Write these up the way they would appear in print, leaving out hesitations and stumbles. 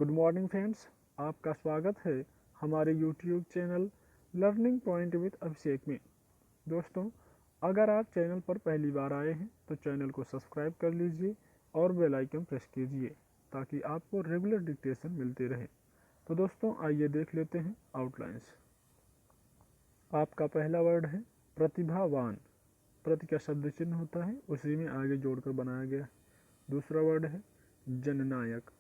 Good morning friends, आपका स्वागत है हमारे YouTube channel learning point with Abhishek में। दोस्तों, अगर आप चैनल पर पहली बार आए हैं तो चैनल को सब्सक्राइब कर लीजिए और बेल आइकन प्रेस कीजिए ताकि आपको रेगुलर डिक्टेशन मिलते रहे। तो दोस्तों, आइए देख लेते हैं आउटलाइंस। आपका पहला वर्ड है प्रतिभावान। प्रति का शब्द चिन्ह होता है, उसी में आगे जोड़कर बनाया गया। दूसरा वर्ड है जननायक।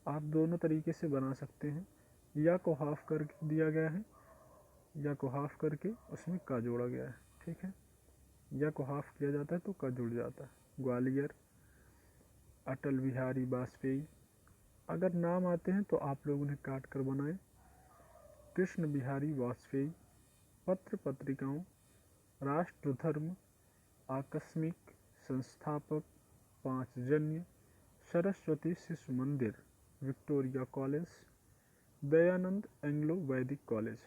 आप दोनों तरीके से बना सकते हैं, या को हाफ कर दिया गया है या को हाफ करके उसमें का जोड़ा गया है। ठीक है, या को हाफ किया जाता है तो का जुड़ जाता है। ग्वालियर, अटल बिहारी वाजपेयी। अगर नाम आते हैं तो आप लोग उन्हें काट कर बनाएं। कृष्ण बिहारी वाजपेयी। पत्र पत्रिकाओं, राष्ट्र धर्म, आकस्मिक, संस्थापक, पांचजन्य, सरस्वती शिशु मंदिर, विक्टोरिया कॉलेज, दयानंद एंग्लो वैदिक कॉलेज।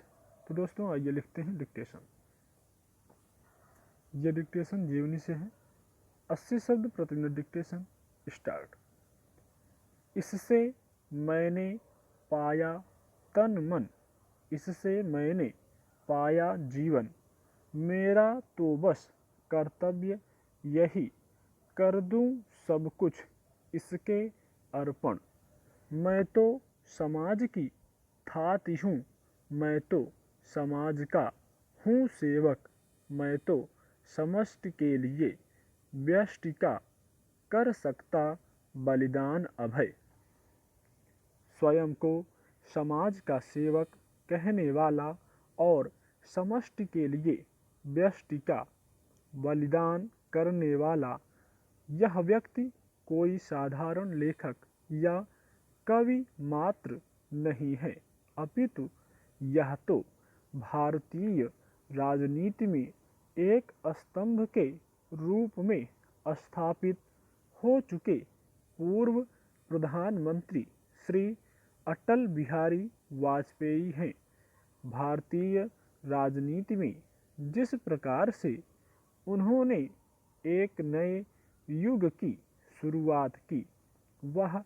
तो दोस्तों, आइए लिखते हैं डिक्टेशन। ये डिक्टेशन जीवनी से है। 80 शब्द प्रति मिनट डिक्टेशन स्टार्ट। इससे मैंने पाया तन मन, इससे मैंने पाया जीवन, मेरा तो बस कर्तव्य यही, कर दूं सब कुछ इसके अर्पण। मैं तो समाज की थाती हूँ, मैं तो समाज का हूँ सेवक, मैं तो समष्टि के लिए व्यष्टि का कर सकता बलिदान अभय। स्वयं को समाज का सेवक कहने वाला और समष्टि के लिए व्यष्टि का बलिदान करने वाला यह व्यक्ति कोई साधारण लेखक या कवि मात्र नहीं है, अपितु यह तो भारतीय राजनीति में एक स्तंभ के रूप में स्थापित हो चुके पूर्व प्रधानमंत्री श्री अटल बिहारी वाजपेयी हैं। भारतीय राजनीति में जिस प्रकार से उन्होंने एक नए युग की शुरुआत की, वह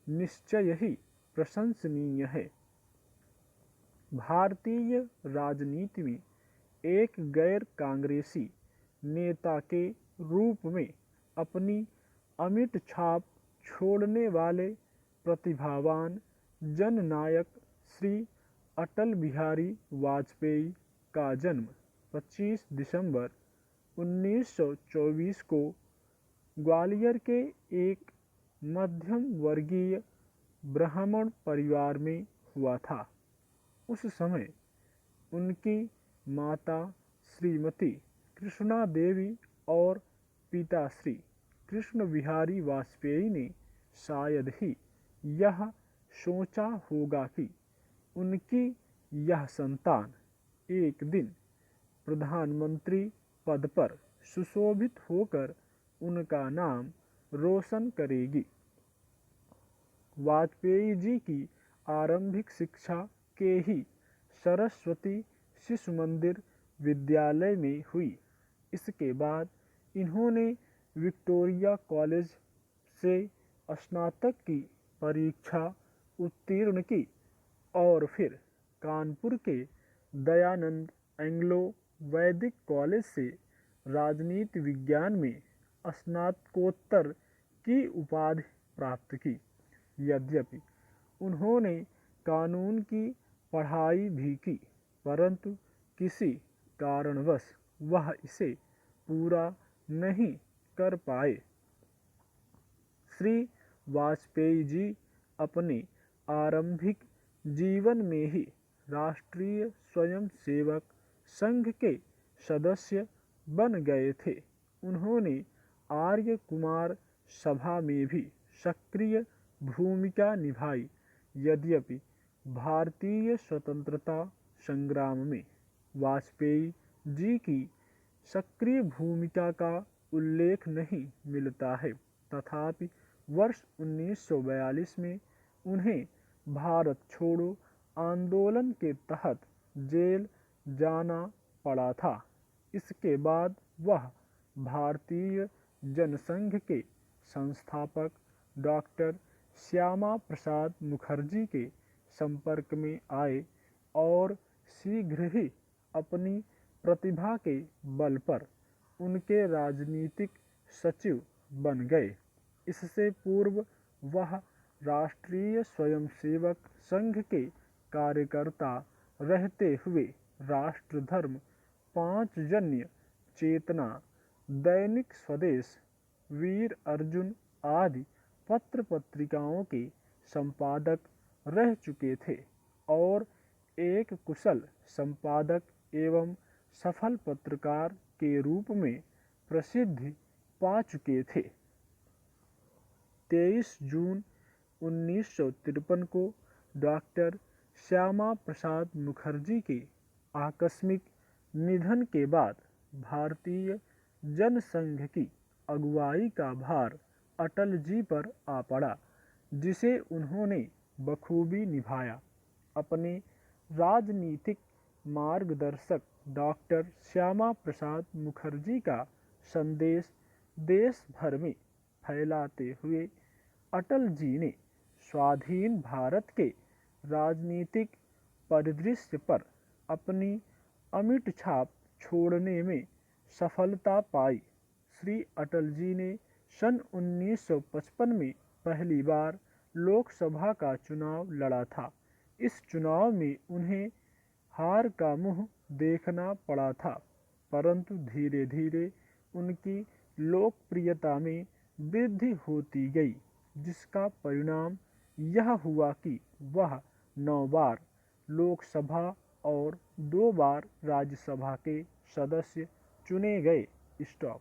निश्चय ही प्रशंसनीय है। भारतीय राजनीति में एक गैर कांग्रेसी नेता के रूप में अपनी अमिट छाप छोड़ने वाले प्रतिभावान जननायक श्री अटल बिहारी वाजपेयी का जन्म 25 दिसंबर 1924 को ग्वालियर के एक मध्यम वर्गीय ब्राह्मण परिवार में हुआ था। उस समय उनकी माता श्रीमती कृष्णा देवी और पिता श्री कृष्ण बिहारी वाजपेयी ने शायद ही यह सोचा होगा कि उनकी यह संतान एक दिन प्रधानमंत्री पद पर सुशोभित होकर उनका नाम रोशन करेगी। वाजपेयी जी की आरंभिक शिक्षा के ही सरस्वती शिशु मंदिर विद्यालय में हुई। इसके बाद इन्होंने विक्टोरिया कॉलेज से स्नातक की परीक्षा उत्तीर्ण की और फिर कानपुर के दयानंद एंग्लो वैदिक कॉलेज से राजनीति विज्ञान में स्नातकोत्तर की उपाधि प्राप्त की। यद्यपि उन्होंने कानून की पढ़ाई भी की, परंतु किसी कारणवश वह इसे पूरा नहीं कर पाए। श्री वाजपेयी जी अपने आरंभिक जीवन में ही राष्ट्रीय स्वयंसेवक संघ के सदस्य बन गए थे। उन्होंने आर्य कुमार सभा में भी सक्रिय भूमिका निभाई। यद्यपि भारतीय स्वतंत्रता संग्राम में वाजपेयी जी की सक्रिय भूमिका का उल्लेख नहीं मिलता है, तथापि वर्ष 1942 में उन्हें भारत छोड़ो आंदोलन के तहत जेल जाना पड़ा था। इसके बाद वह भारतीय जनसंघ के संस्थापक डॉक्टर श्यामा प्रसाद मुखर्जी के संपर्क में आए और शीघ्र ही अपनी प्रतिभा के बल पर उनके राजनीतिक सचिव बन गए। इससे पूर्व वह राष्ट्रीय स्वयंसेवक संघ के कार्यकर्ता रहते हुए राष्ट्रधर्म, पांचजन्य चेतना, दैनिक स्वदेश, वीर अर्जुन आदि पत्र पत्रिकाओं के संपादक रह चुके थे और एक कुशल संपादक एवं सफल पत्रकार के रूप में प्रसिद्धि पा चुके थे। 23 जून 1953 को डॉक्टर श्यामा प्रसाद मुखर्जी के आकस्मिक निधन के बाद भारतीय जनसंघ की अगुवाई का भार अटल जी पर आ पड़ा, जिसे उन्होंने बखूबी निभाया। अपने राजनीतिक मार्गदर्शक डॉक्टर श्यामा प्रसाद मुखर्जी का संदेश देश भर में फैलाते हुए अटल जी ने स्वाधीन भारत के राजनीतिक परिदृश्य पर अपनी अमिट छाप छोड़ने में सफलता पाई। श्री अटल जी ने सन 1955 में पहली बार लोकसभा का चुनाव लड़ा था। इस चुनाव में उन्हें हार का मुंह देखना पड़ा था, परंतु धीरे धीरे उनकी लोकप्रियता में वृद्धि होती गई, जिसका परिणाम यह हुआ कि वह 9 बार लोकसभा और 2 बार राज्यसभा के सदस्य चुने गए। स्टॉप।